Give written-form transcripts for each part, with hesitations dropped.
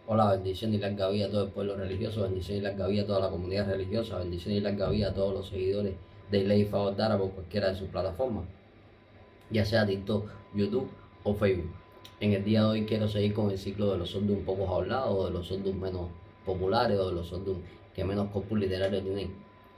Hola, bendición y larga vida a todo el pueblo religioso, bendición y larga vida a toda la comunidad religiosa, bendición y larga vida a todos los seguidores de Ley Favor Dara por cualquiera de sus plataformas, ya sea TikTok, YouTube o Facebook. En el día de hoy quiero seguir con el ciclo de los Sordum pocos hablados, de los Sordum menos populares o de los Sordum que menos corpus literario tienen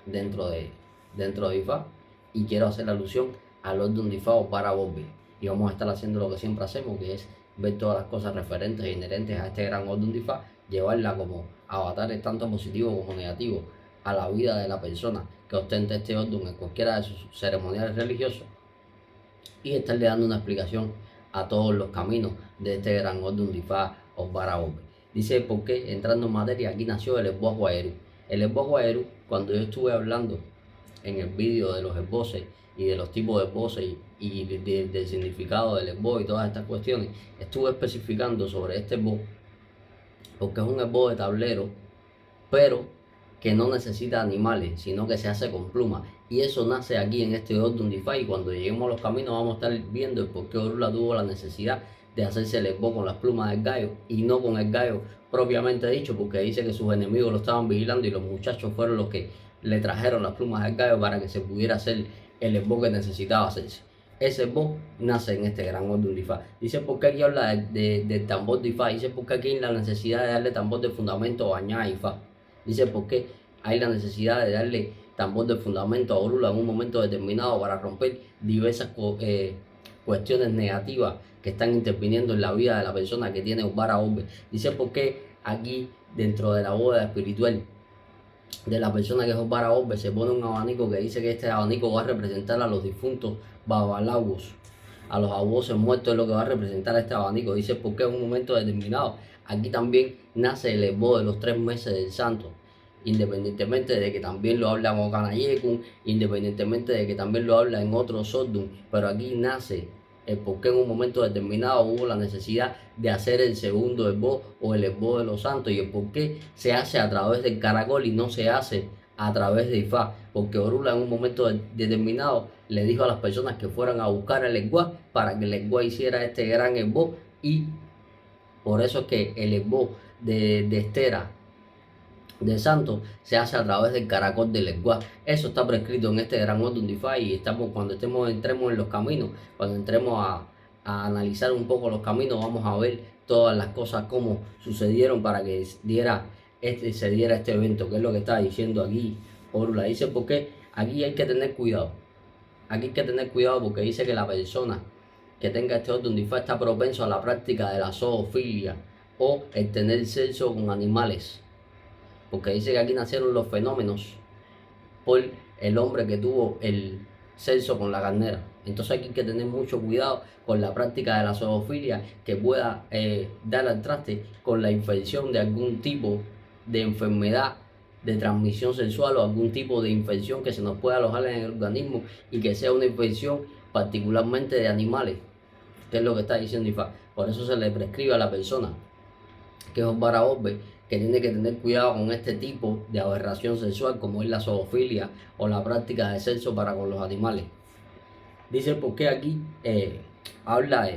dentro de, dentro de IFA, y quiero hacer alusión al Ordum de IFA o para Bobby. Y vamos a estar haciendo lo que siempre hacemos, que es ver todas las cosas referentes e inherentes a este gran Ordum de IFA, llevarla como avatares tanto positivos como negativos a la vida de la persona que ostenta este Ordum en cualquiera de sus ceremoniales religiosos, y estarle dando una explicación a todos los caminos de este gran Ordum de Ifá o Barahombre. Dice, ¿por qué? Entrando en materia, aquí nació el Esbo Aguayeru. El Esbo Aguayeru, cuando yo estuve hablando en el vídeo de los esboces y de los tipos de esboces y del significado del esbo y todas estas cuestiones, estuve especificando sobre este esbo, porque es un esbo de tablero, pero que no necesita animales, sino que se hace con plumas. Y eso nace aquí en este Ordum de Ifá, y cuando lleguemos a los caminos vamos a estar viendo el por qué Orula tuvo la necesidad de hacerse el esbo con las plumas del gallo y no con el gallo propiamente dicho, porque dice que sus enemigos lo estaban vigilando y los muchachos fueron los que le trajeron las plumas del gallo para que se pudiera hacer el esbo que necesitaba hacerse. Ese esbo nace en este gran Ordum de Ifá. Dice por qué aquí habla del tambor de Ifá. Dice por qué aquí la necesidad de darle tambor de fundamento o añada a Ifá. Dice por qué hay la necesidad de darle tambor de fundamento a Orula en un momento determinado para romper diversas cuestiones negativas que están interviniendo en la vida de la persona que tiene Ubara Orbe. Dice por qué aquí dentro de la boda espiritual de la persona que es Ubara Orbe se pone un abanico que dice que este abanico va a representar a los difuntos babalawos, a los abusos muertos, es lo que va a representar este abanico. Dice porque en un momento determinado aquí también nace el esbo de los 3 meses del santo, independientemente de que también lo habla en Okanayekun, independientemente de que también lo habla en otros Sordum, pero aquí nace el por qué en un momento determinado hubo la necesidad de hacer el segundo esbo o el esbo de los santos, y el por qué se hace a través del caracol y no se hace a través de Ifá, porque Orula en un momento determinado le dijo a las personas que fueran a buscar el Eguá para que el Eguá hiciera este gran esbo, y por eso es que el esbo de Estera de santo se hace a través del caracol del lenguaje. Eso está prescrito en este gran Ordum de Ifá, y estamos, cuando entremos en los caminos, cuando entremos a analizar un poco los caminos, vamos a ver todas las cosas como sucedieron para que se diera este evento, que es lo que está diciendo aquí Orula. Dice porque aquí hay que tener cuidado. Aquí hay que tener cuidado porque dice que la persona que tenga este Ordum de Ifá está propenso a la práctica de la zoofilia o el tener sexo con animales, porque dice que aquí nacieron los fenómenos por el hombre que tuvo el sexo con la carnera. Entonces aquí hay que tener mucho cuidado con la práctica de la zoofilia, que pueda dar al traste con la infección de algún tipo de enfermedad de transmisión sexual o algún tipo de infección que se nos pueda alojar en el organismo, y que sea una infección particularmente de animales, que es lo que está diciendo IFA. Por eso se le prescribe a la persona que es un Orbe, que tiene que tener cuidado con este tipo de aberración sexual, como es la zoofilia o la práctica de sexo para con los animales. Dice por qué aquí habla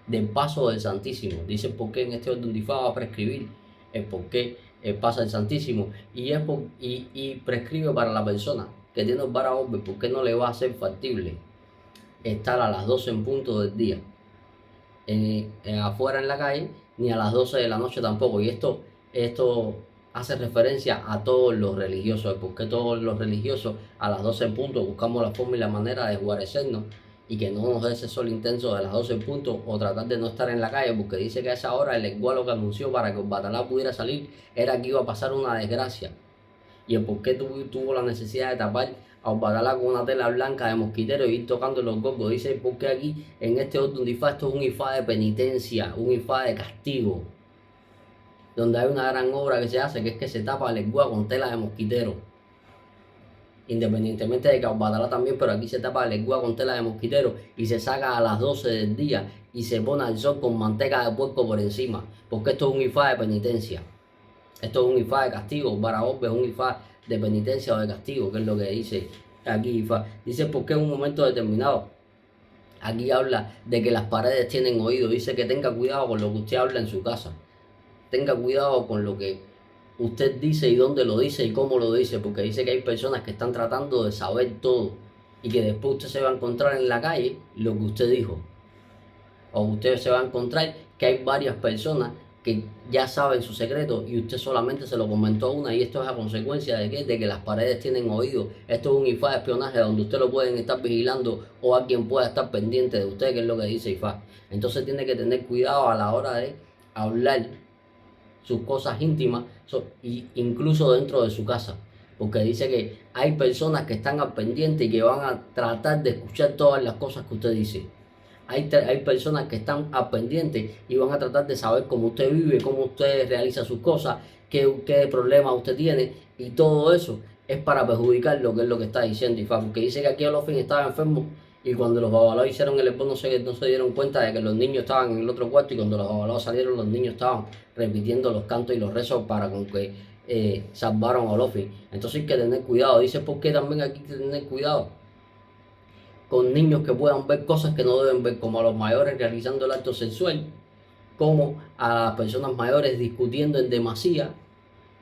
del paso del Santísimo. Dice por qué en este Ordum de Ifá va a prescribir el por qué pasa el Santísimo, y prescribe para la persona que tiene el Orbe por qué no le va a ser factible estar a las 12 en punto del día afuera en la calle, ni a las 12 de la noche tampoco. Y esto hace referencia a todos los religiosos, porque todos los religiosos a las 12 en punto buscamos la forma y la manera de guarecernos, y que no nos dé ese sol intenso de las 12 en punto, o tratar de no estar en la calle, porque dice que a esa hora el igual lo que anunció para que el Batalá pudiera salir era que iba a pasar una desgracia, y el por qué tuvo la necesidad de tapar a Obatalá con una tela blanca de mosquitero y ir tocando los gongos. Dice porque aquí en este Ordum de Ifá esto es un Ifá de penitencia, un Ifá de castigo, donde hay una gran obra que se hace, que es que se tapa el lenguaje con tela de mosquitero, independientemente de que Obatalá también, pero aquí se tapa el lenguaje con tela de mosquitero y se saca a las 12 del día y se pone al sol con manteca de puerco por encima, porque esto es un Ifá de penitencia. Esto es un Ifá de castigo. Para Orbe es un Ifá de penitencia o de castigo, que es lo que dice aquí Ifá. Dice porque en un momento determinado, aquí habla de que las paredes tienen oído. Dice que tenga cuidado con lo que usted habla en su casa, tenga cuidado con lo que usted dice y dónde lo dice y cómo lo dice, porque dice que hay personas que están tratando de saber todo y que después usted se va a encontrar en la calle lo que usted dijo. O usted se va a encontrar que hay varias personas que ya saben su secreto y usted solamente se lo comentó a una, y esto es a consecuencia de ¿qué? De que las paredes tienen oídos. Esto es un IFA de espionaje donde usted lo pueden estar vigilando o alguien pueda estar pendiente de usted, que es lo que dice IFA. Entonces tiene que tener cuidado a la hora de hablar sus cosas íntimas, incluso dentro de su casa, porque dice que hay personas que están al pendiente y que van a tratar de escuchar todas las cosas que usted dice. Hay personas que están al pendiente y van a tratar de saber cómo usted vive, cómo usted realiza sus cosas, qué problemas usted tiene, y todo eso es para perjudicar lo que es lo que está diciendo IFA, porque dice que aquí Olofin estaba enfermo y cuando los babalaos hicieron el esposo no se dieron cuenta de que los niños estaban en el otro cuarto, y cuando los babalaos salieron los niños estaban repitiendo los cantos y los rezos para con que salvaron a Olofin. Entonces hay que tener cuidado. Dice por qué también hay que tener cuidado con niños que puedan ver cosas que no deben ver, como a los mayores realizando el acto sexual, como a las personas mayores discutiendo en demasía,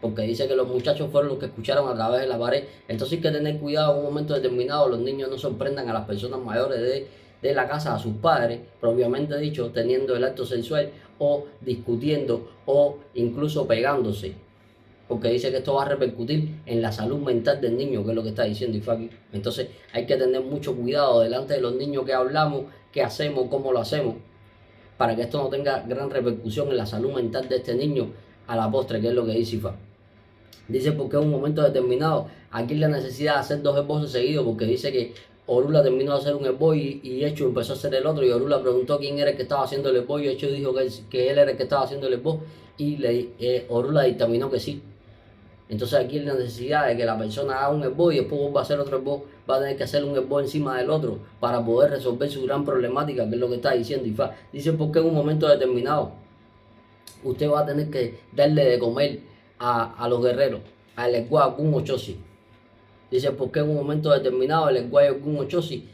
porque dice que los muchachos fueron los que escucharon a través de la pared. Entonces hay que tener cuidado en un momento determinado, los niños no sorprendan a las personas mayores de la casa, a sus padres, propiamente dicho, teniendo el acto sexual o discutiendo o incluso pegándose, porque dice que esto va a repercutir en la salud mental del niño, que es lo que está diciendo Ifaki. Entonces hay que tener mucho cuidado delante de los niños que hablamos, qué hacemos, cómo lo hacemos, para que esto no tenga gran repercusión en la salud mental de este niño a la postre, que es lo que dice Ifá. Dice porque en un momento determinado aquí la necesidad de hacer dos esbozos seguidos, porque dice que Orula terminó de hacer un esbozo y Echo empezó a hacer el otro, y Orula preguntó quién era el que estaba haciendo el esbozo y Echo dijo que él era el que estaba haciendo el esbozo, y Orula dictaminó que sí. Entonces aquí la necesidad de que la persona haga un esbozo y después va a hacer otro esbozo, va a tener que hacer un esbozo encima del otro para poder resolver su gran problemática, que es lo que está diciendo Ifá. Dice porque en un momento determinado usted va a tener que darle de comer a los guerreros, al Egua Ogun Ochosi. Dice porque en un momento determinado el Egua y Ogun Ochosi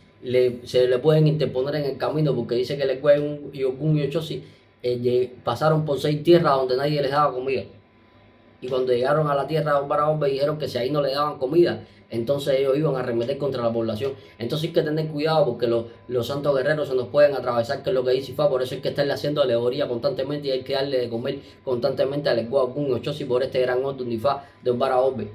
se le pueden interponer en el camino, porque dice que el Egua y Ogun Ochosi pasaron por 6 tierras donde nadie les daba comida. Y cuando llegaron a la tierra de Ombaraombe dijeron que si ahí no le daban comida, entonces ellos iban a arremeter contra la población. Entonces hay que tener cuidado, porque los santos guerreros se nos pueden atravesar, que es lo que dice Ifá. Por eso hay que estarle haciendo alegoría constantemente y hay que darle de comer constantemente al Egua Ogun Ochosi por este gran orden de Ifá de Ombaraombe,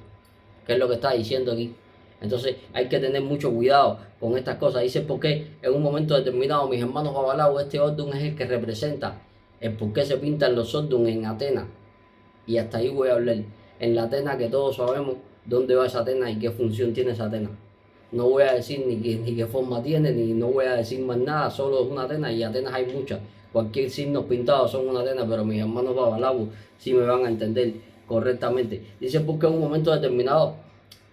que es lo que está diciendo aquí. Entonces hay que tener mucho cuidado con estas cosas. Dice porque en un momento determinado, mis hermanos Babalao, este orden es el que representa el por qué se pintan los orden en Atenas. Y hasta ahí voy a hablar. En la Atenas, que todos sabemos dónde va esa Atenas y qué función tiene esa Atenas. No voy a decir ni qué forma tiene, ni no voy a decir más nada, solo es una Atenas, y Atenas hay muchas. Cualquier signo pintado son una Atenas, pero mis hermanos babalabos sí me van a entender correctamente. Dice porque en un momento determinado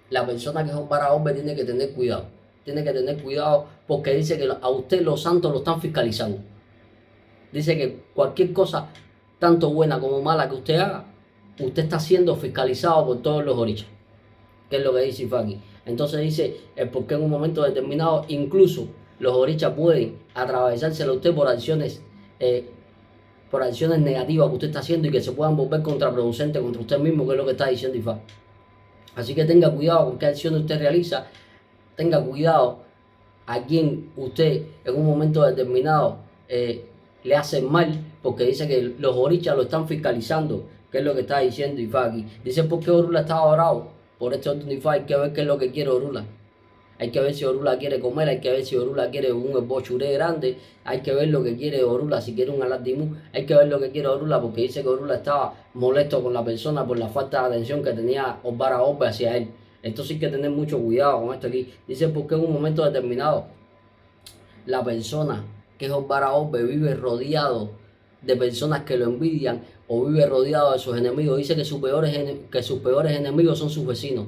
la persona que es un hombre tiene que tener cuidado. Tiene que tener cuidado porque dice que a usted los santos lo están fiscalizando. Dice que cualquier cosa, tanto buena como mala que usted haga, usted está siendo fiscalizado por todos los orichas, que es lo que dice Ifaki. Entonces dice el por qué en un momento determinado incluso los orichas pueden atravesárselo a usted por acciones negativas que usted está haciendo y que se puedan volver contraproducentes contra usted mismo, que es lo que está diciendo Ifá. Así que tenga cuidado con qué acciones usted realiza, tenga cuidado a quien usted en un momento determinado le hace mal, porque dice que los orichas lo están fiscalizando, que es lo que está diciendo Ifá aquí. Dice por qué Orula estaba bravo por este orden de Ifá. Hay que ver qué es lo que quiere Orula. Hay que ver si Orula quiere comer, hay que ver si Orula quiere un esbochuré grande, hay que ver lo que quiere Orula, si quiere un alardimú, hay que ver lo que quiere Orula, porque dice que Orula estaba molesto con la persona por la falta de atención que tenía Ombaraombe hacia él. Entonces hay que tener mucho cuidado con esto aquí. Dice porque en un momento determinado la persona que es Ombaraombe vive rodeado de personas que lo envidian o vive rodeado de sus enemigos. Dice que sus peores enemigos son sus vecinos.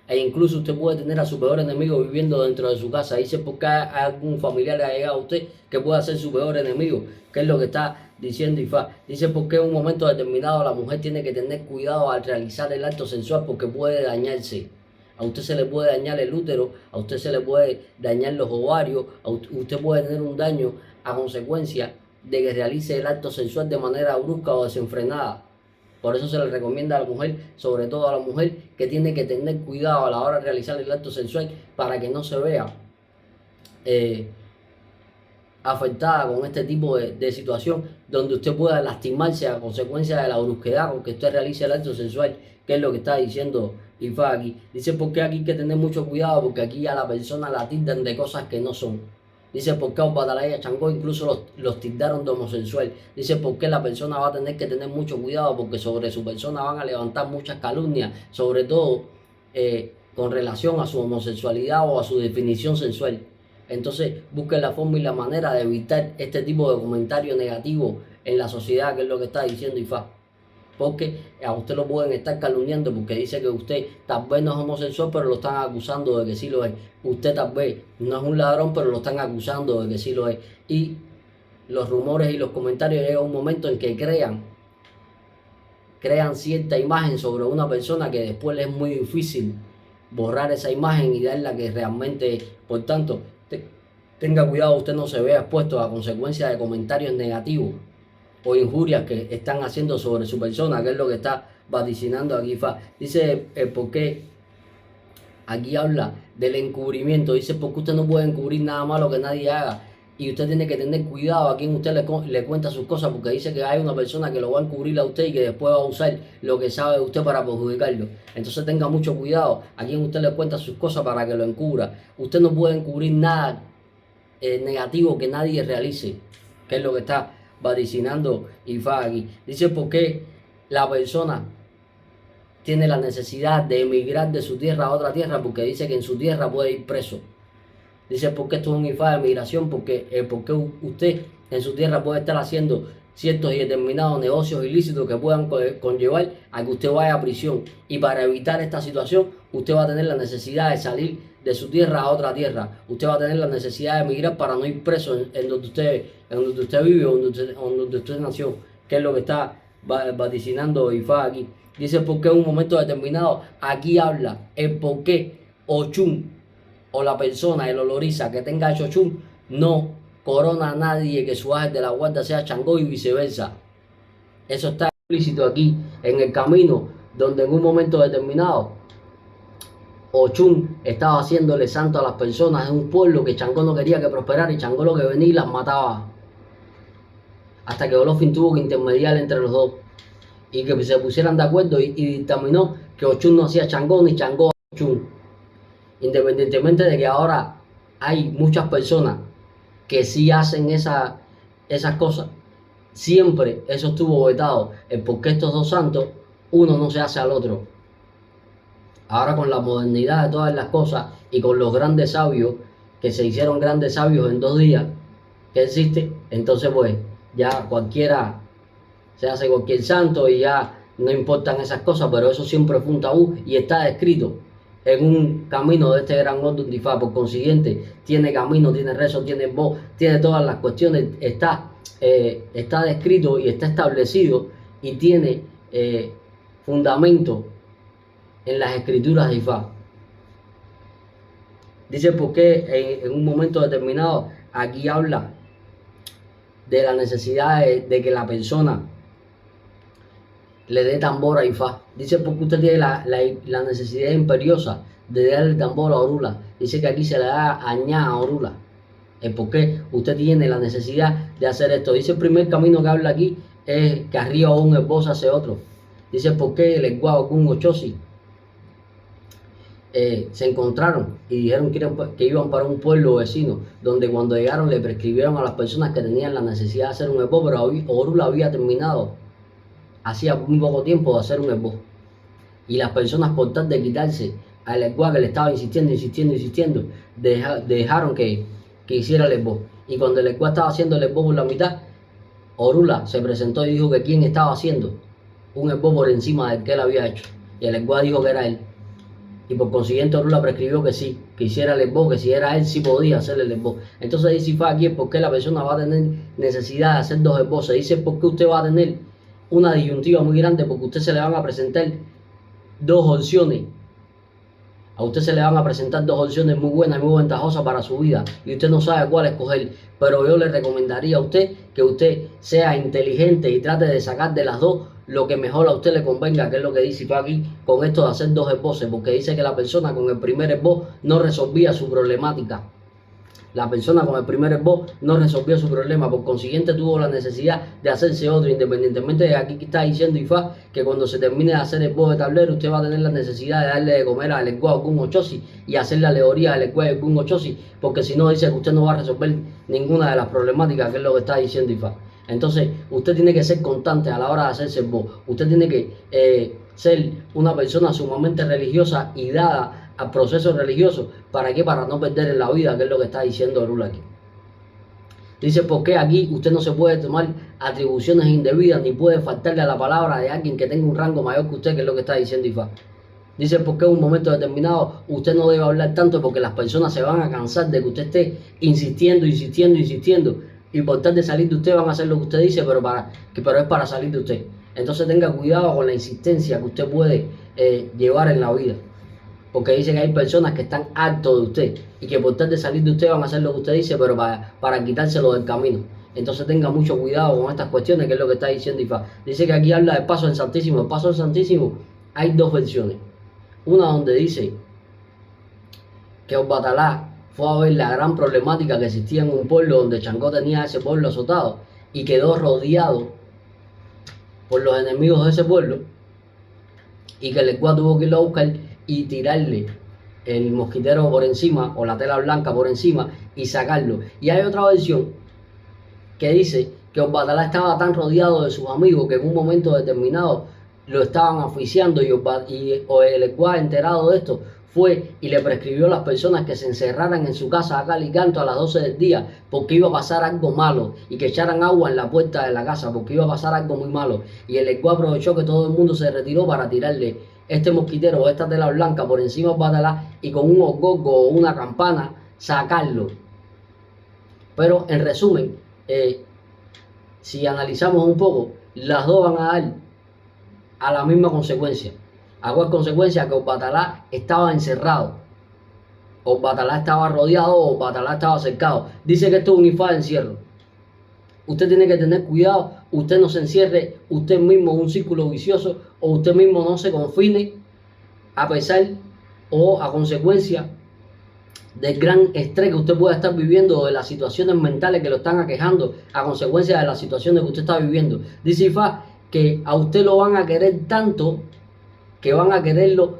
E incluso usted puede tener a su peor enemigo viviendo dentro de su casa. Dice porque hay algún familiar que ha llegado a usted que pueda ser su peor enemigo, que es lo que está diciendo Ifá. Dice porque en un momento determinado la mujer tiene que tener cuidado al realizar el acto sensual, porque puede dañarse. A usted se le puede dañar el útero, a usted se le puede dañar los ovarios, usted puede tener un daño a consecuencia de que realice el acto sensual de manera brusca o desenfrenada. Por eso se le recomienda a la mujer, sobre todo a la mujer, que tiene que tener cuidado a la hora de realizar el acto sexual para que no se vea afectada con este tipo de situación donde usted pueda lastimarse a consecuencia de la brusquedad con que usted realice el acto sexual, que es lo que está diciendo Ifa aquí. Dice, porque aquí hay que tener mucho cuidado, porque aquí a la persona la tildan de cosas que no son. Dice, porque a Batalaya Changó incluso los tildaron de homosexual. Dice, porque la persona va a tener que tener mucho cuidado, porque sobre su persona van a levantar muchas calumnias, sobre todo con relación a su homosexualidad o a su definición sexual. Entonces busquen la forma y la manera de evitar este tipo de comentarios negativos en la sociedad, que es lo que está diciendo Ifa. Porque a usted lo pueden estar calumniando porque dice que usted tal vez no es homosexual, pero lo están acusando de que sí lo es. Usted tal vez no es un ladrón, pero lo están acusando de que sí lo es. Y los rumores y los comentarios llegan a un momento en que crean cierta imagen sobre una persona que después le es muy difícil borrar esa imagen y darla que realmente, por tanto, tenga cuidado, usted no se vea expuesto a consecuencias de comentarios negativos o injurias que están haciendo sobre su persona, que es lo que está vaticinando aquí Fa. Dice, ¿por qué? Aquí habla del encubrimiento, dice, porque usted no puede encubrir nada malo que nadie haga. Y usted tiene que tener cuidado a quien usted le cuenta sus cosas, porque dice que hay una persona que lo va a encubrir a usted y que después va a usar lo que sabe de usted para perjudicarlo. Entonces tenga mucho cuidado a quien usted le cuenta sus cosas para que lo encubra. Usted no puede encubrir nada negativo que nadie realice, que es lo que está vaticinando Ifa aquí. Dice, porque la persona tiene la necesidad de emigrar de su tierra a otra tierra, porque dice que en su tierra puede ir preso. Dice, porque esto es un Ifa de migración, porque usted en su tierra puede estar haciendo ciertos y determinados negocios ilícitos que puedan conllevar a que usted vaya a prisión. Y para evitar esta situación, usted va a tener la necesidad de salir de su tierra a otra tierra. Usted va a tener la necesidad de emigrar para no ir preso en donde usted vive o donde usted nació, que es lo que está vaticinando Ifa aquí. Dice, porque en un momento determinado, aquí habla el por qué Ochun o la persona, el oloriza que tenga hecho Ochun, no corona a nadie que su ángel de la guarda sea Changó y viceversa. Eso está explícito aquí en el camino, donde en un momento determinado Ochun estaba haciéndole santo a las personas de un pueblo que Changó no quería que prosperara, y Changó lo que venía y las mataba. Hasta que Olofin tuvo que intermediar entre los dos y que se pusieran de acuerdo y dictaminó que Ochun no hacía Changó ni Changó a Ochun. Independientemente de que ahora hay muchas personas que sí hacen esas cosas, siempre eso estuvo vetado, el por qué estos dos santos, uno no se hace al otro. Ahora con la modernidad de todas las cosas y con los grandes sabios, que se hicieron grandes sabios en 2 días, que existe, entonces pues ya cualquiera se hace cualquier santo y ya no importan esas cosas, pero eso siempre fue un tabú y está descrito en un camino de este gran orden de Ifa. Por consiguiente, tiene camino, tiene rezo, tiene voz, tiene todas las cuestiones, está descrito y está establecido y tiene fundamento en las escrituras de Ifa. Dice porque en un momento determinado aquí habla de la necesidad de que la persona le dé tambor a Ifa. Dice porque usted tiene la necesidad imperiosa de dar el tambor a Orula. Dice que aquí se le da añá a Orula. Es porque usted tiene la necesidad de hacer esto. Dice el primer camino que habla aquí es que arriba un esposo hace otro. Dice porque el Eguao con Ochosi se encontraron y dijeron que iban para un pueblo vecino, donde cuando llegaron le prescribieron a las personas que tenían la necesidad de hacer un esposo, pero Orula había terminado hacía muy poco tiempo de hacer un esbozo. Y las personas, por tal de quitarse al esbozo que le estaba insistiendo, dejaron que hiciera el esbozo. Y cuando el esbozo estaba haciendo el esbozo por la mitad, Orula se presentó y dijo que quién estaba haciendo un esbozo por encima del que él había hecho. Y el esbozo dijo que era él. Y por consiguiente Orula prescribió que sí, que hiciera el esbozo, que si era él sí podía hacer el esbozo. Entonces dice Ifa aquí es porque la persona va a tener necesidad de hacer 2 esbozos. Dice porque usted va a tener una disyuntiva muy grande, porque a usted se le van a presentar 2 opciones. A usted se le van a presentar dos opciones muy buenas y muy ventajosas para su vida y usted no sabe cuál escoger, pero yo le recomendaría a usted que usted sea inteligente y trate de sacar de las dos lo que mejor a usted le convenga, que es lo que dice aquí con esto de hacer dos esbozos, porque dice que la persona con el primer esbozo no resolvía su problemática. La persona con el primer esbozo no resolvió su problema, por consiguiente tuvo la necesidad de hacerse otro, independientemente de aquí que está diciendo IFA que cuando se termine de hacer el esbozo de tablero usted va a tener la necesidad de darle de comer al esguá Ogún Ochosi y hacer la alegoría del esguá Ogún Ochosi, porque si no dice que usted no va a resolver ninguna de las problemáticas, que es lo que está diciendo IFA. Entonces usted tiene que ser constante a la hora de hacerse el esbozo, usted tiene que ser una persona sumamente religiosa y dada al proceso religioso. ¿Para qué? Para no perder en la vida, que es lo que está diciendo Orul aquí. Dice, porque aquí usted no se puede tomar atribuciones indebidas ni puede faltarle a la palabra de alguien que tenga un rango mayor que usted, que es lo que está diciendo IFA. Dice, porque en un momento determinado usted no debe hablar tanto porque las personas se van a cansar de que usted esté insistiendo y por tal de salir de usted van a hacer lo que usted dice, pero es para salir de usted. Entonces tenga cuidado con la insistencia que usted puede llevar en la vida. Porque dice que hay personas que están hartos de usted y que por tal de salir de usted van a hacer lo que usted dice, pero para quitárselo del camino. Entonces tenga mucho cuidado con estas cuestiones, que es lo que está diciendo IFA. Dice que aquí habla del paso del Santísimo. El paso del Santísimo hay dos versiones. Una donde dice que Obatalá fue a ver la gran problemática que existía en un pueblo donde Changó tenía a ese pueblo azotado y quedó rodeado por los enemigos de ese pueblo, y que el Ecuador tuvo que irlo a buscar y tirarle el mosquitero por encima o la tela blanca por encima y sacarlo. Y hay otra versión que dice que Obatalá estaba tan rodeado de sus amigos que en un momento determinado lo estaban asfixiando y el Ecuador, enterado de esto, fue y le prescribió a las personas que se encerraran en su casa a cal y canto a las 12 del día porque iba a pasar algo malo, y que echaran agua en la puerta de la casa porque iba a pasar algo muy malo. Y el Ecuador aprovechó que todo el mundo se retiró para tirarle este mosquitero o esta tela blanca por encima de Obatalá y con un ogogo o una campana sacarlo. Pero en resumen, si analizamos un poco, las dos van a dar a la misma consecuencia. ¿A cuál consecuencia? Que Obatalá estaba encerrado, Obatalá estaba rodeado, Obatalá estaba cercado. Dice que esto es un IFA de encierro. Usted tiene que tener cuidado, usted no se encierre usted mismo en un círculo vicioso, o usted mismo no se confine a pesar o a consecuencia del gran estrés que usted pueda estar viviendo, o de las situaciones mentales que lo están aquejando a consecuencia de las situaciones que usted está viviendo. Dice IFA que a usted lo van a querer tanto, que van a quererlo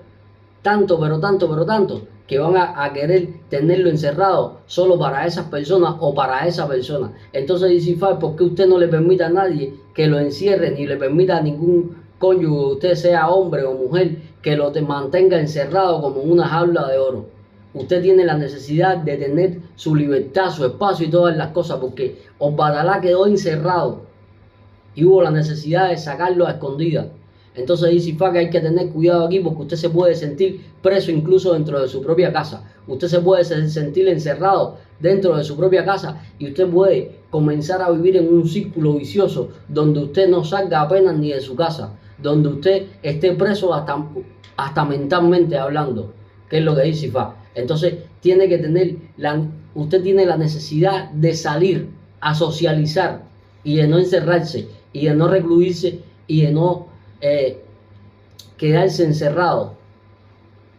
tanto, pero tanto, que van a querer tenerlo encerrado solo para esas personas o para esa persona. Entonces dice IFA, ¿por qué usted no le permite a nadie que lo encierre, ni le permita a ningún cónyuge, usted sea hombre o mujer, que lo mantenga encerrado como en una jaula de oro? Usted tiene la necesidad de tener su libertad, su espacio y todas las cosas, porque Obatalá quedó encerrado y hubo la necesidad de sacarlo a escondidas. Entonces dice IFA que hay que tener cuidado aquí, porque usted se puede sentir preso incluso dentro de su propia casa. Usted se puede sentir encerrado dentro de su propia casa y usted puede comenzar a vivir en un círculo vicioso donde usted no salga apenas ni de su casa, donde usted esté preso hasta mentalmente hablando, que es lo que dice IFA. Entonces tiene que tener usted tiene la necesidad de salir a socializar y de no encerrarse y de no recluirse y de no quedarse encerrado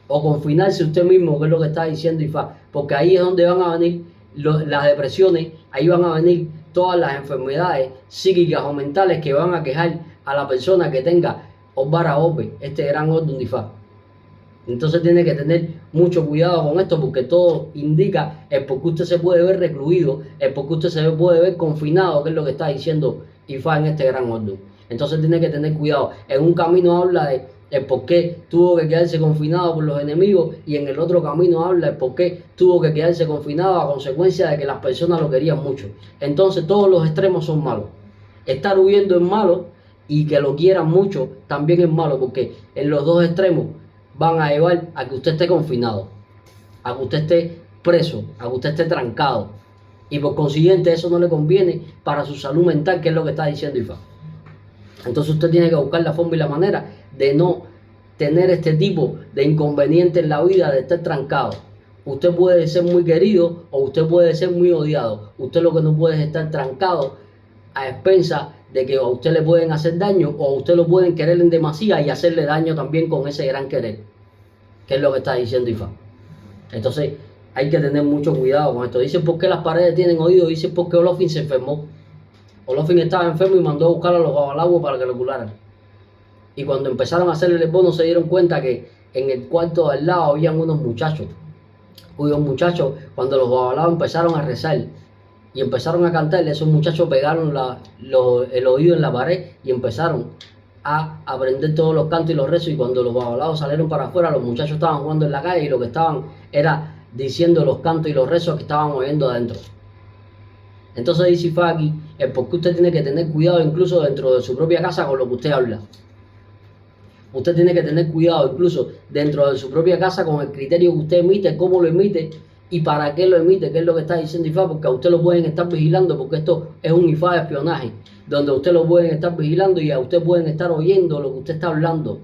o confinarse usted mismo, que es lo que está diciendo IFA, porque ahí es donde van a venir las depresiones, ahí van a venir todas las enfermedades psíquicas o mentales que van a quejar a la persona que tenga Obara Ope, este gran orden de IFA. Entonces tiene que tener mucho cuidado con esto, porque todo indica el por qué usted se puede ver recluido, el por qué usted se puede ver confinado, que es lo que está diciendo IFA en este gran orden. Entonces tiene que tener cuidado. En un camino habla de el por qué tuvo que quedarse confinado por los enemigos, y en el otro camino habla de por qué tuvo que quedarse confinado a consecuencia de que las personas lo querían mucho. Entonces todos los extremos son malos. Estar huyendo es malo, y que lo quieran mucho también es malo, porque en los dos extremos van a llevar a que usted esté confinado, a que usted esté preso, a que usted esté trancado, y por consiguiente eso no le conviene para su salud mental, que es lo que está diciendo IFA. Entonces usted tiene que buscar la forma y la manera de no tener este tipo de inconveniente en la vida, de estar trancado. Usted puede ser muy querido o usted puede ser muy odiado. Usted lo que no puede es estar trancado a expensas de que a usted le pueden hacer daño o a usted lo pueden querer en demasía y hacerle daño también con ese gran querer, que es lo que está diciendo Ifá. Entonces hay que tener mucho cuidado con esto. Dice por qué las paredes tienen oído, dice porque Olofin se enfermó. Olofin estaba enfermo y mandó a buscar a los babalawos para que lo curaran. Y cuando empezaron a hacerle el bono se dieron cuenta que en el cuarto de al lado habían unos muchachos, cuyos muchachos, cuando los babalawos empezaron a rezar y empezaron a cantar, esos muchachos pegaron el oído en la pared y empezaron a aprender todos los cantos y los rezos. Y cuando los babalawos salieron para afuera, los muchachos estaban jugando en la calle y lo que estaban era diciendo los cantos y los rezos que estaban oyendo adentro. Entonces dice Ifá aquí, es porque usted tiene que tener cuidado incluso dentro de su propia casa con lo que usted habla. Usted tiene que tener cuidado incluso dentro de su propia casa con el criterio que usted emite, cómo lo emite y para qué lo emite, que es lo que está diciendo Ifá, porque a usted lo pueden estar vigilando, porque esto es un Ifá de espionaje, donde a usted lo pueden estar vigilando y a usted pueden estar oyendo lo que usted está hablando.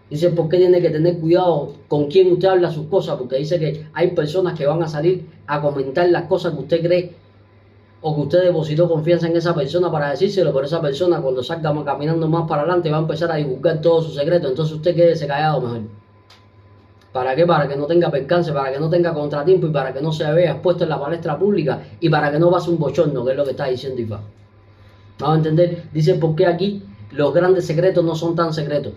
Dice, ¿por qué tiene que tener cuidado con quién usted habla sus cosas? Porque dice que hay personas que van a salir a comentar las cosas que usted cree o que usted depositó confianza en esa persona para decírselo, pero esa persona cuando salga caminando más para adelante va a empezar a divulgar todos sus secretos. Entonces usted quédese callado mejor. ¿Para qué? Para que no tenga percance, para que no tenga contratiempo y para que no se vea expuesto en la palestra pública y para que no pase un bochorno, que es lo que está diciendo Ifá. Vamos a entender, dice por qué aquí los grandes secretos no son tan secretos.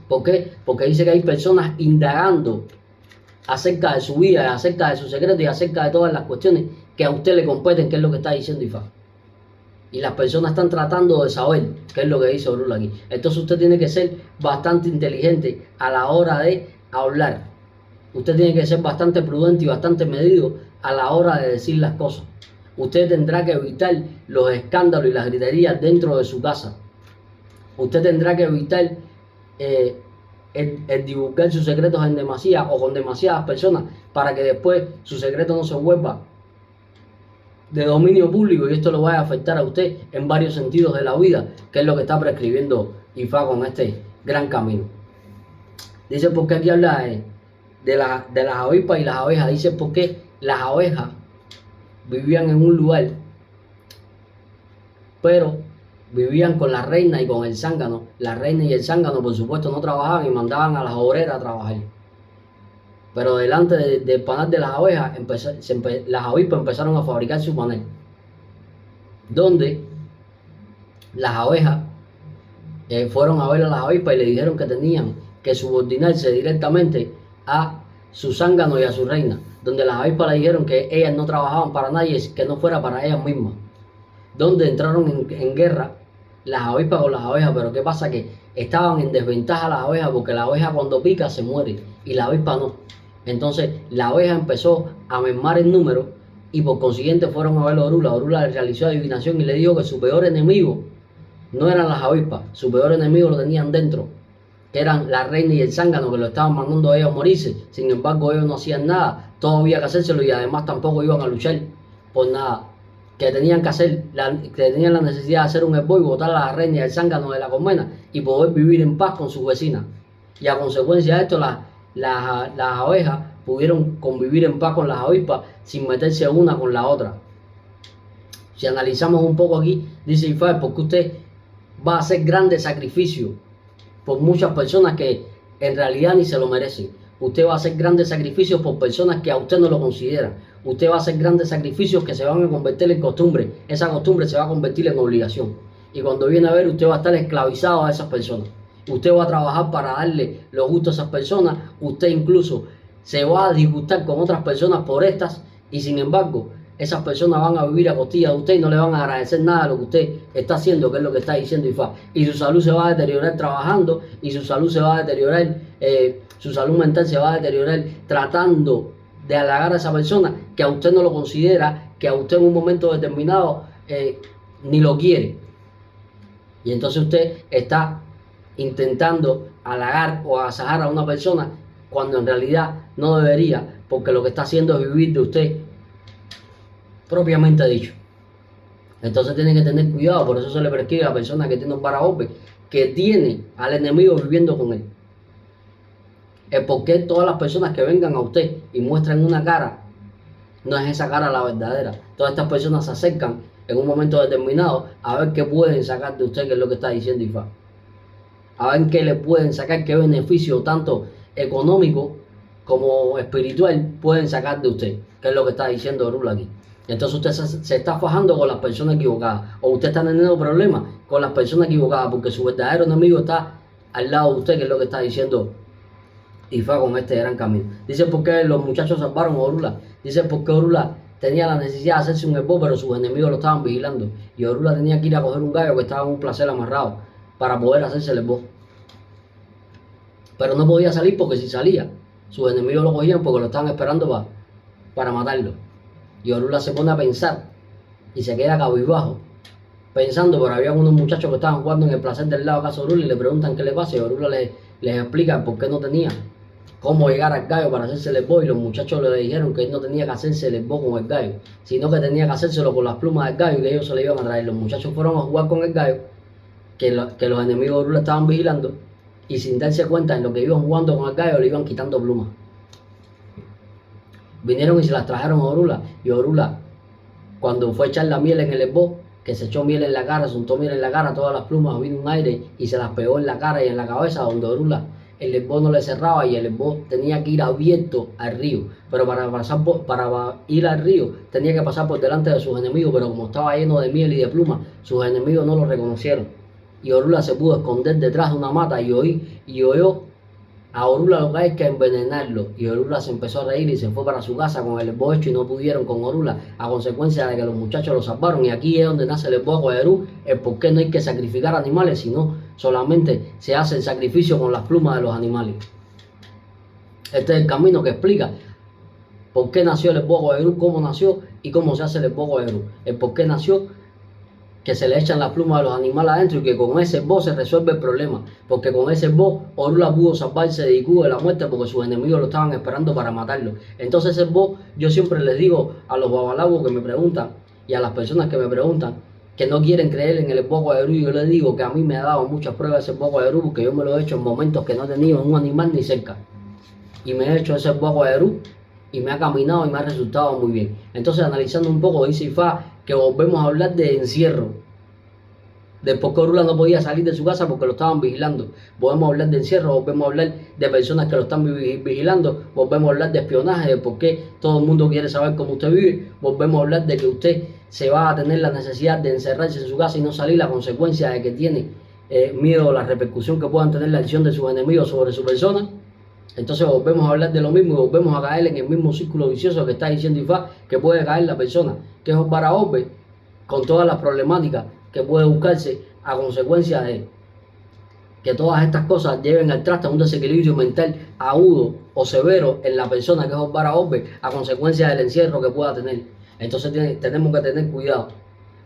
¿Por qué? Porque dice que hay personas indagando acerca de su vida, acerca de sus secretos y acerca de todas las cuestiones que a usted le competen, que es lo que está diciendo Ifá. Y las personas están tratando de saber qué es lo que dice Orula aquí. Entonces usted tiene que ser bastante inteligente a la hora de hablar. Usted tiene que ser bastante prudente y bastante medido a la hora de decir las cosas. Usted tendrá que evitar los escándalos y las griterías dentro de su casa. Usted tendrá que evitar el divulgar sus secretos en demasía o con demasiadas personas para que después su secreto no se vuelva de dominio público y esto lo vaya a afectar a usted en varios sentidos de la vida, que es lo que está prescribiendo Ifá con este gran camino. Dice porque aquí habla de las avispas y las abejas. Dice porque las abejas vivían en un lugar, pero vivían con la reina y con el zángano. La reina y el zángano por supuesto no trabajaban y mandaban a las obreras a trabajar. Pero delante del panal de las abejas, las avispas empezaron a fabricar su panal, donde las abejas fueron a ver a las avispas y le dijeron que tenían que subordinarse directamente a su zángano y a su reina, donde las avispas le dijeron que ellas no trabajaban para nadie, que no fuera para ellas mismas, donde entraron en guerra las avispas con las abejas. Pero ¿qué pasa? Que estaban en desventaja las abejas, porque la abeja cuando pica se muere y la avispa no. Entonces la abeja empezó a mermar en número y por consiguiente fueron a ver a Orula. Orula le realizó adivinación y le dijo que su peor enemigo no eran las avispas, su peor enemigo lo tenían dentro, que eran la reina y el zángano, que lo estaban mandando a ellos a morirse. Sin embargo ellos no hacían nada, todo había que hacérselo y además tampoco iban a luchar por nada. Que tenían que hacer, que tenían la necesidad de hacer un hervor y botar a la reina y al zángano de la colmena y poder vivir en paz con sus vecinas. Y a consecuencia de esto las abejas pudieron convivir en paz con las avispas sin meterse una con la otra. Si analizamos un poco aquí, dice Ifá, porque usted va a hacer grandes sacrificios por muchas personas que en realidad ni se lo merecen. Usted va a hacer grandes sacrificios por personas que a usted no lo consideran. Usted va a hacer grandes sacrificios que se van a convertir en costumbre. Esa costumbre se va a convertir en obligación. Y cuando viene a ver, usted va a estar esclavizado a esas personas. Usted va a trabajar para darle los gustos a esas personas. Usted incluso se va a disgustar con otras personas por estas. Y sin embargo, esas personas van a vivir a costilla de usted y no le van a agradecer nada de lo que usted está haciendo, que es lo que está diciendo Ifá. Y su salud se va a deteriorar trabajando, y su salud se va a deteriorar, su salud mental se va a deteriorar tratando de halagar a esa persona que a usted no lo considera, que a usted en un momento determinado ni lo quiere. Y entonces usted está intentando halagar o agasajar a una persona cuando en realidad no debería, porque lo que está haciendo es vivir de usted propiamente dicho. Entonces tiene que tener cuidado. Por eso se le prescribe a la persona que tiene un paraope que tiene al enemigo viviendo con él. El por qué todas las personas que vengan a usted y muestran una cara, no es esa cara la verdadera. Todas estas personas se acercan en un momento determinado a ver qué pueden sacar de usted, que es lo que está diciendo Ifá. A ver qué le pueden sacar, qué beneficio tanto económico como espiritual pueden sacar de usted, que es lo que está diciendo Orula aquí. Entonces usted se está fajando con las personas equivocadas, o usted está teniendo problemas con las personas equivocadas, porque su verdadero enemigo está al lado de usted, que es lo que está diciendo Ifá con este gran camino. Dice por qué los muchachos salvaron a Orula. Dice por qué Orula tenía la necesidad de hacerse un esbo, pero sus enemigos lo estaban vigilando. Y Orula tenía que ir a coger un gallo que estaba en un placer amarrado para poder hacerse el esbo. Pero no podía salir porque si salía, sus enemigos lo cogían porque lo estaban esperando para matarlo. Y Orula se pone a pensar y se queda cabizbajo pensando, pero había unos muchachos que estaban jugando en el placer del lado de casa de Orula y le preguntan qué le pasa, y Orula les explica por qué no tenía cómo llegar al gallo para hacerse el esbo, y los muchachos le dijeron que él no tenía que hacerse el esbo con el gallo, sino que tenía que hacérselo con las plumas del gallo y que ellos se le iban a traer. Los muchachos fueron a jugar con el gallo, que los enemigos de Orula estaban vigilando, y sin darse cuenta en lo que iban jugando con el gallo le iban quitando plumas. Vinieron y se las trajeron a Orula, y Orula, cuando fue a echar la miel en el esbo, que se echó miel en la cara, se untó miel en la cara, todas las plumas, vino un aire y se las pegó en la cara y en la cabeza, donde Orula el esbo no le cerraba y el esbo tenía que ir abierto al río, pero para ir al río tenía que pasar por delante de sus enemigos, pero como estaba lleno de miel y de plumas, sus enemigos no lo reconocieron, y Orula se pudo esconder detrás de una mata y oyó a Orula lo que hay que envenenarlo, y Orula se empezó a reír y se fue para su casa con el esbo hecho, y no pudieron con Orula a consecuencia de que los muchachos lo salvaron. Y aquí es donde nace el esbo Cogerú, el por qué no hay que sacrificar animales, sino solamente se hace el sacrificio con las plumas de los animales. Este es el camino que explica por qué nació el esbo Cogerú, cómo nació y cómo se hace el esbo Cogerú. El por qué nació, que se le echan las plumas de los animales adentro, y que con ese esbo se resuelve el problema, porque con ese esbo Orula pudo salvarse de Iku de la muerte, porque sus enemigos lo estaban esperando para matarlo. Entonces ese esbo, yo siempre les digo a los babalabos que me preguntan y a las personas que me preguntan que no quieren creer en el esbo Cogerú, yo les digo que a mí me ha dado muchas pruebas ese esbo Cogerú, porque yo me lo he hecho en momentos que no he tenido un animal ni cerca, y me he hecho ese esbo Cogerú y me ha caminado y me ha resultado muy bien. Entonces, analizando un poco, dice Ifá que volvemos a hablar de encierro, de por qué Orula no podía salir de su casa porque lo estaban vigilando. Volvemos a hablar de encierro, volvemos a hablar de personas que lo están vigilando, volvemos a hablar de espionaje, de por qué todo el mundo quiere saber cómo usted vive, volvemos a hablar de que usted se va a tener la necesidad de encerrarse en su casa y no salir, la consecuencia de que tiene miedo a la repercusión que puedan tener la acción de sus enemigos sobre su persona. Entonces volvemos a hablar de lo mismo y volvemos a caer en el mismo círculo vicioso que está diciendo Ifá, que puede caer la persona, que es Obara Orbe, con todas las problemáticas que puede buscarse a consecuencia de que todas estas cosas lleven al traste a un desequilibrio mental agudo o severo en la persona que es Obara Orbe, a consecuencia del encierro que pueda tener. Entonces tenemos que tener cuidado.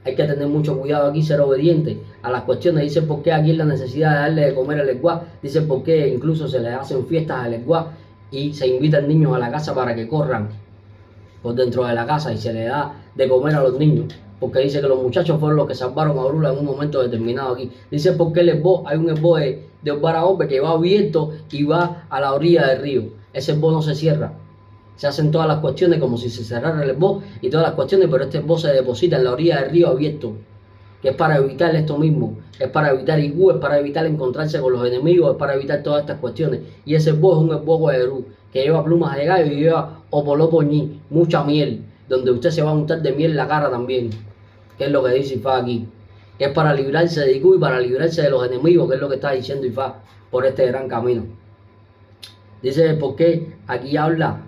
Hay que tener mucho cuidado aquí, ser obediente a las cuestiones. Dice por qué aquí es la necesidad de darle de comer al esguá. Dice por qué incluso se les hacen fiestas al esguá y se invitan niños a la casa para que corran por dentro de la casa y se le da de comer a los niños. Porque dice que los muchachos fueron los que salvaron a Orula en un momento determinado aquí. Dice por qué el esbo, hay un esbo de Obara Orbe que va abierto y va a la orilla del río. Ese esbo no se cierra. Se hacen todas las cuestiones como si se cerrara el esbo y todas las cuestiones, pero este esbo se deposita en la orilla del río abierto, que es para evitar esto mismo, es para evitar Igu, es para evitar encontrarse con los enemigos, es para evitar todas estas cuestiones. Y ese esbo es un esbo Cogerú, que lleva plumas de gallo y lleva opolopoñí, mucha miel, donde usted se va a untar de miel en la cara también, que es lo que dice Ifá aquí, que es para librarse de Igu y para librarse de los enemigos, que es lo que está diciendo Ifá por este gran camino. Dice por qué aquí habla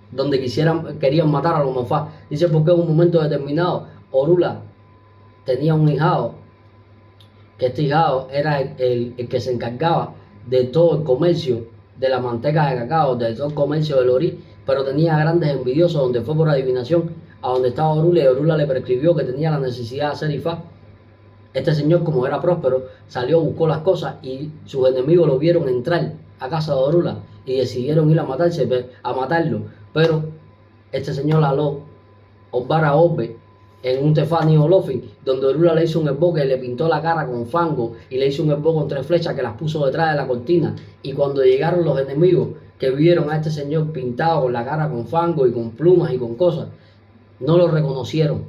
donde querían matar a los Mofá. Dice porque en un momento determinado Orula tenía un hijado, que este hijado era el que se encargaba de todo el comercio de la manteca de cacao, de todo el comercio del orí, pero tenía grandes envidiosos, donde fue por adivinación a donde estaba Orula, y Orula le prescribió que tenía la necesidad de hacer Ifá. Este señor, como era próspero, salió, buscó las cosas y sus enemigos lo vieron entrar a casa de Orula y decidieron ir a matarlo. Pero este señor Obara Orbe en un Tefani Olofin, donde Orula le hizo un esbo que le pintó la cara con fango y le hizo un esbo con 3 flechas que las puso detrás de la cortina. Y cuando llegaron los enemigos que vieron a este señor pintado con la cara con fango y con plumas y con cosas, no lo reconocieron.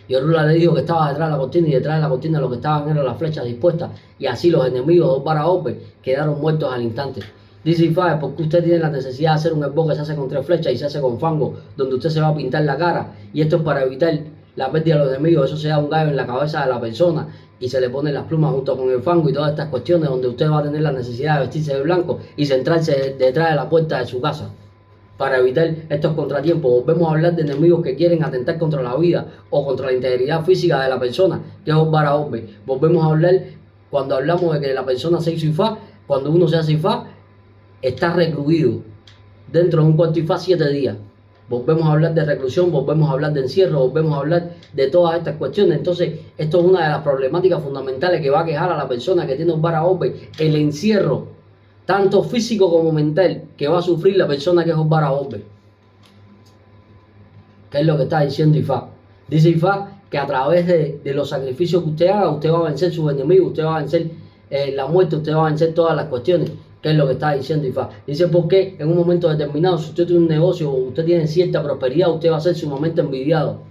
Y Orula le dijo que estaba detrás de la cortina, y detrás de la cortina lo que estaban eran las flechas dispuestas, y así los enemigos de Obara Obe quedaron muertos al instante. Dice Ifá, porque usted tiene la necesidad de hacer un esbo que se hace con 3 flechas y se hace con fango, donde usted se va a pintar la cara, y esto es para evitar la pérdida de los enemigos. Eso se da un gallo en la cabeza de la persona y se le ponen las plumas junto con el fango y todas estas cuestiones, donde usted va a tener la necesidad de vestirse de blanco y centrarse detrás de la puerta de su casa para evitar estos contratiempos. Volvemos a hablar de enemigos que quieren atentar contra la vida o contra la integridad física de la persona, que es Obara Obe. Volvemos a hablar, cuando hablamos de que la persona se hizo Ifá, cuando uno se hace Ifá, está recluido dentro de un cuarto Ifá 7 días. Volvemos a hablar de reclusión, volvemos a hablar de encierro, volvemos a hablar de todas estas cuestiones. Entonces, esto es una de las problemáticas fundamentales que va a quejar a la persona que tiene Obara Obe, el encierro, tanto físico como mental, que va a sufrir la persona que es Obara Obe. ¿Qué es lo que está diciendo Ifá? Dice Ifá que a través de los sacrificios que usted haga, usted va a vencer sus enemigos, usted va a vencer la muerte, usted va a vencer todas las cuestiones. ¿Qué es lo que está diciendo Ifá? Dice porque en un momento determinado, si usted tiene un negocio o usted tiene cierta prosperidad, usted va a ser sumamente envidiado.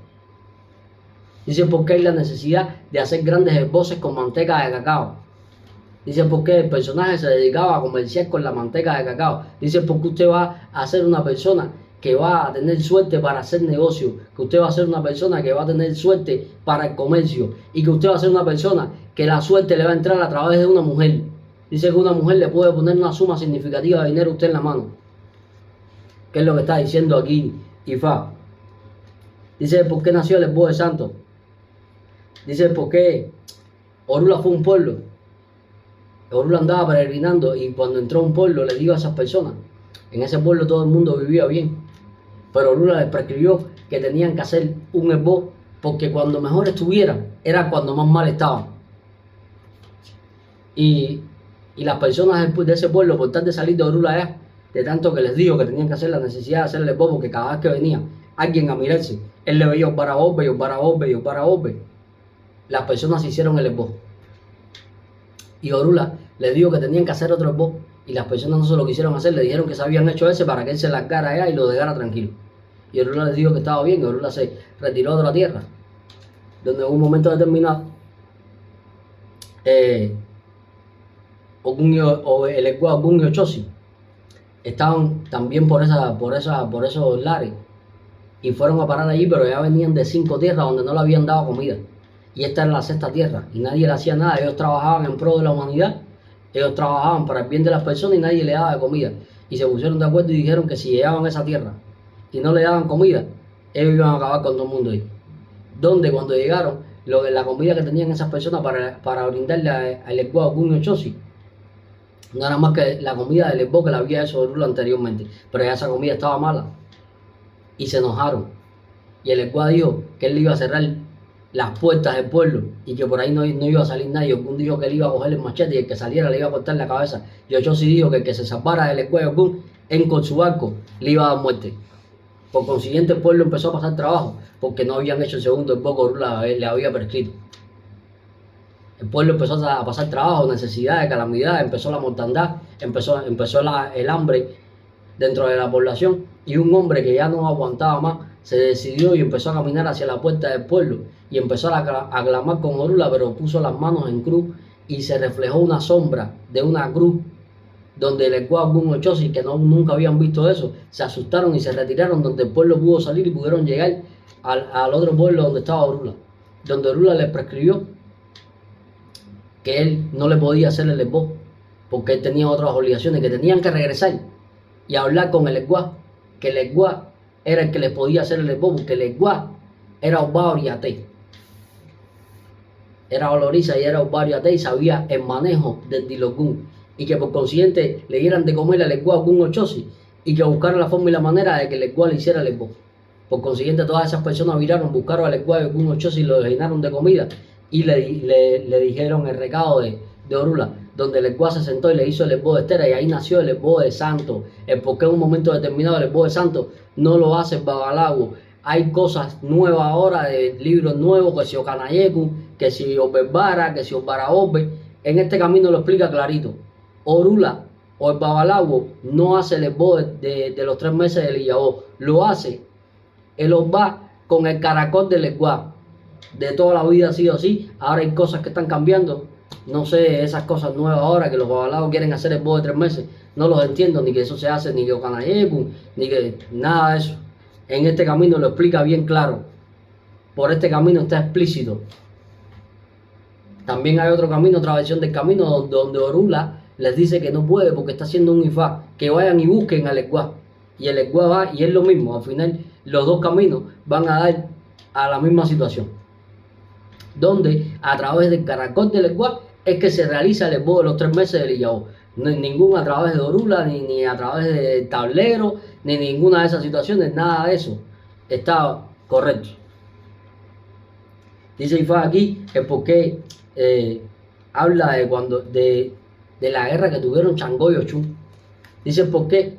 Dice porque hay la necesidad de hacer grandes esboces con manteca de cacao. Dice porque el personaje se dedicaba a comerciar con la manteca de cacao. Dice porque usted va a ser una persona que va a tener suerte para hacer negocio, que usted va a ser una persona que va a tener suerte para el comercio, y que usted va a ser una persona que la suerte le va a entrar a través de una mujer. Dice que una mujer le puede poner una suma significativa de dinero a usted en la mano. ¿Qué es lo que está diciendo aquí Ifá? Dice por qué nació el esbo de santo. Dice por qué Orula fue un pueblo. Orula andaba peregrinando y cuando entró a un pueblo le dijo a esas personas, en ese pueblo todo el mundo vivía bien, pero Orula les prescribió que tenían que hacer un esbo porque cuando mejor estuvieran era cuando más mal estaban. Y las personas de ese pueblo, por tal de salir de Orula allá, de tanto que les dijo que tenían que hacer la necesidad de hacer el esbo, porque cada vez que venía alguien a mirarse, él le veía Obara Obe y Obara Obe y Obara Obe, las personas hicieron el esbo. Y Orula le dijo que tenían que hacer otro esbo y las personas no se lo quisieron hacer, le dijeron que se habían hecho ese para que él se largara allá y lo dejara tranquilo. Y Orula les dijo que estaba bien, y Orula se retiró de la tierra, donde en un momento determinado el Egua Ogun y Ochosi estaban también por esos lares y fueron a parar allí, pero ya venían de 5 tierras donde no le habían dado comida. Y esta era la 6ª tierra y nadie le hacía nada. Ellos trabajaban en pro de la humanidad, ellos trabajaban para el bien de las personas y nadie le daba de comida. Y se pusieron de acuerdo y dijeron que si llegaban a esa tierra y no le daban comida, ellos iban a acabar con todo el mundo ahí. Donde cuando llegaron, la comida que tenían esas personas para brindarle al Egua Ogun y Ochosi no era más que la comida del esbo que le había hecho Orula anteriormente, pero ya esa comida estaba mala y se enojaron. Y el Egua dijo que él le iba a cerrar las puertas del pueblo y que por ahí no iba a salir nadie. Ogun dijo que él iba a coger el machete y el que saliera le iba a cortar la cabeza. Y Ochosi dijo que el que se zapara del Egua Ogun con su barco le iba a dar muerte. Por consiguiente el pueblo empezó a pasar trabajo porque no habían hecho el segundo esbo que Orula le había prescrito. El pueblo empezó a pasar trabajo, necesidades, calamidades, empezó la mortandad, empezó el hambre dentro de la población, y un hombre que ya no aguantaba más se decidió y empezó a caminar hacia la puerta del pueblo y empezó a clamar con Orula, pero puso las manos en cruz y se reflejó una sombra de una cruz donde el Egua Ogun y Ochosi, que nunca habían visto eso, se asustaron y se retiraron, donde el pueblo pudo salir y pudieron llegar al otro pueblo donde estaba Orula, donde Orula les prescribió que él no le podía hacer el esbo porque él tenía otras obligaciones, que tenían que regresar y hablar con el Egua, que el Egua era el que les podía hacer el esbo, porque el Egua era Obba Oriate, era Oloriza y era Obba Oriate y sabía el manejo del Dilogun, y que por consiguiente le dieran de comer al Egua Ogun Ochosi y que buscaran la forma y la manera de que el Egua le hiciera el esbo. Por consiguiente todas esas personas viraron, buscaron al Egua Ogun Ochosi y lo llenaron de comida y le dijeron el recado de Orula, donde el Egua se sentó y le hizo el esbo de Estera, y ahí nació el esbo de santo. El por qué en un momento determinado el esbo de santo no lo hace el babalago hay cosas nuevas ahora, de libros nuevos, que si Ocanayeku, que si Oberbara, que si Obaraobe. En este camino lo explica clarito. Orula o el Babalawo no hace el esbo de los 3 meses del Iyabó, lo hace el Obá con el caracol del Eguá. De toda la vida ha sido así, ahora hay cosas que están cambiando, no sé, esas cosas nuevas ahora que los babalao quieren hacer el esbo de 3 meses, no los entiendo, ni que eso se hace, ni que Ocanayeku, ni que nada de eso. En este camino lo explica bien claro, por este camino está explícito. También hay otro camino, otra versión del camino, donde Orula les dice que no puede porque está haciendo un ifá, que vayan y busquen al Eguá. Y el Eguá va y es lo mismo, al final los dos caminos van a dar a la misma situación. Donde a través del caracol del Eguá es que se realiza el esbo de los 3 meses del Iyabó. No es ningún a través de Orula, ni a través del tablero, ni ninguna de esas situaciones, nada de eso. Está correcto. Dice Ifá aquí el por qué habla de cuando de la guerra que tuvieron Changó y Ochún. Dice por qué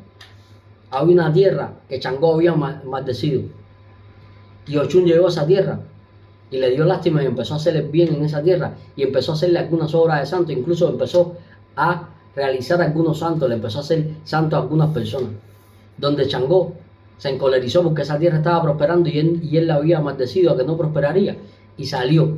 había una tierra que Changó había maldecido y Ochún llegó a esa tierra y le dio lástima y empezó a hacerle bien en esa tierra y empezó a hacerle algunas obras de santo, incluso empezó a realizar algunos santos, le empezó a hacer santos a algunas personas, donde Changó se encolerizó porque esa tierra estaba prosperando y él la había maldecido a que no prosperaría y salió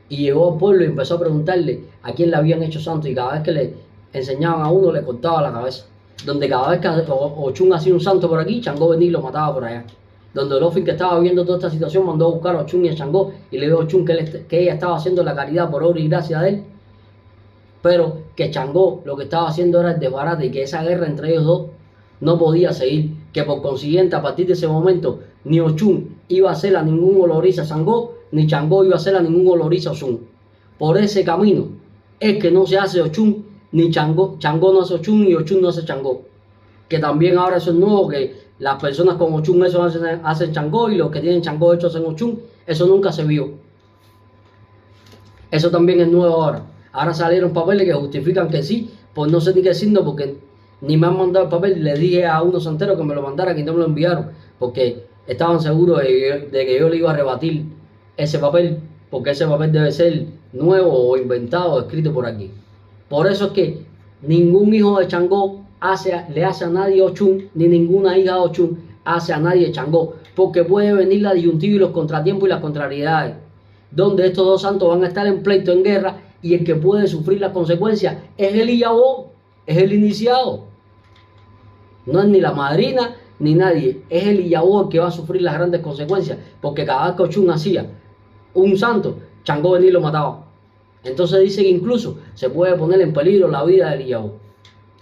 y llegó al pueblo y empezó a preguntarle a quién le habían hecho santo, y cada vez que le enseñaban a uno le cortaba la cabeza, donde cada vez que Ochún hacía un santo por aquí, Changó venía y lo mataba por allá. Donde Olofin, que estaba viendo toda esta situación, mandó a buscar a Ochún y a Changó y le dijo a Ochún que ella estaba haciendo la caridad por obra y gracia de él, pero que Changó lo que estaba haciendo era el desbarate y que esa guerra entre ellos dos no podía seguir, que por consiguiente a partir de ese momento ni Ochún iba a hacer a ningún oloriza a Changó, ni Changó iba a hacer a ningún oloriza a Ochún. Por ese camino es que no se hace Ochún ni Changó, Changó no hace Ochún y Ochún no hace Changó. Que también ahora eso es nuevo, que las personas con Ochún eso hacen Changó y los que tienen Changó hecho hacen Ochún, eso nunca se vio. Eso también es nuevo ahora. Ahora salieron papeles que justifican que sí, pues no sé ni qué signo, porque ni me han mandado el papel. Le dije a unos santeros que me lo mandaran y no me lo enviaron, porque estaban seguros de que yo le iba a rebatir ese papel, porque ese papel debe ser nuevo o inventado o escrito por aquí. Por eso es que ningún hijo de Changó le hace a nadie Ochún, ni ninguna hija de Ochún hace a nadie Changó, porque puede venir la disyuntiva y los contratiempos y las contrariedades, donde estos dos santos van a estar en pleito, en guerra, y el que puede sufrir las consecuencias es el Iyabó, es el iniciado. No es ni la madrina ni nadie, es el Iyabó el que va a sufrir las grandes consecuencias, porque cada vez que Ochún hacía un santo, Changó venía y lo mataba. Entonces dice que incluso se puede poner en peligro la vida del Iyabó.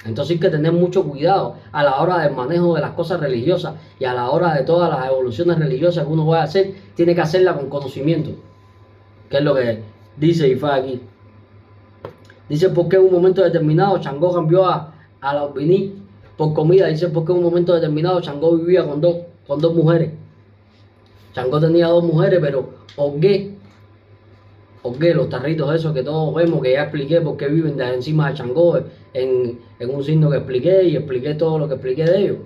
Entonces hay que tener mucho cuidado a la hora del manejo de las cosas religiosas y a la hora de todas las evoluciones religiosas que uno vaya a hacer, tiene que hacerla con conocimiento, que es lo que dice Ifá aquí. Dice por qué en un momento determinado Changó cambió a la Obiní por comida. Dice por qué en un momento determinado Changó vivía con dos mujeres. Changó tenía 2 mujeres, pero Ogué, los tarritos esos que todos vemos, que ya expliqué por qué viven de encima de Changó, en un signo que expliqué, y expliqué todo lo que expliqué de ellos.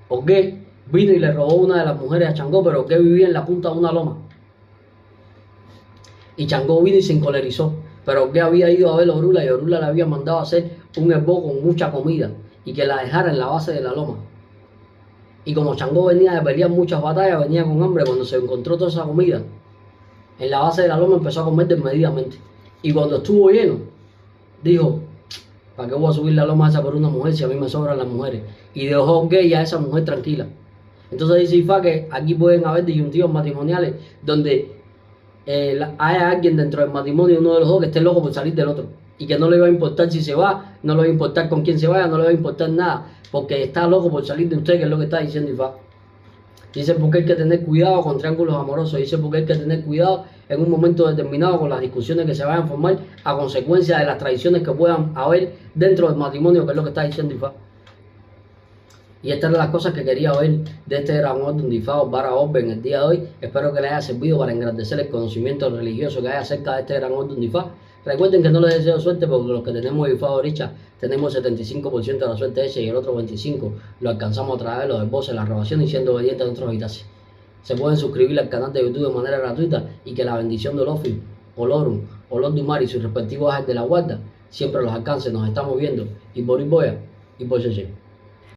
Ogué vino y le robó una de las mujeres a Changó, pero Ogué vivía en la punta de una loma. Y Changó vino y se encolerizó, pero Ogué había ido a ver a Orula y Orula le había mandado a hacer un esbo con mucha comida y que la dejara en la base de la loma. Y como Changó venía de pelear muchas batallas, venía con hambre, cuando se encontró toda esa comida en la base de la loma empezó a comer desmedidamente. Y cuando estuvo lleno, dijo, ¿para qué voy a subir la loma esa por una mujer si a mí me sobran las mujeres? Y dejó Ogué a esa mujer tranquila. Entonces dice Ifá que aquí pueden haber disyuntivas matrimoniales donde haya alguien dentro del matrimonio, uno de los dos, que esté loco por salir del otro. Y que no le va a importar si se va, no le va a importar con quién se vaya, no le va a importar nada, porque está loco por salir de usted, que es lo que está diciendo Ifá. Dice porque hay que tener cuidado con triángulos amorosos. Dice porque hay que tener cuidado en un momento determinado con las discusiones que se vayan a formar a consecuencia de las tradiciones que puedan haber dentro del matrimonio, que es lo que está diciendo Ifá. Y estas eran las cosas que quería oír de este Gran Orden Difao Bara Orbe en el día de hoy. Espero que les haya servido para engrandecer el conocimiento religioso que hay acerca de este Gran Orden Difao. Recuerden que no les deseo suerte porque los que tenemos Difao Richa tenemos 75% de la suerte esa y el otro 25% lo alcanzamos a través de los esbozos, la robación y siendo obedientes a nuestros habitantes. Se pueden suscribir al canal de YouTube de manera gratuita y que la bendición de Olofi, Olorum, Olodumare y sus respectivos ángeles de la guarda siempre los alcance. Nos estamos viendo y por Iboya y por Cheche.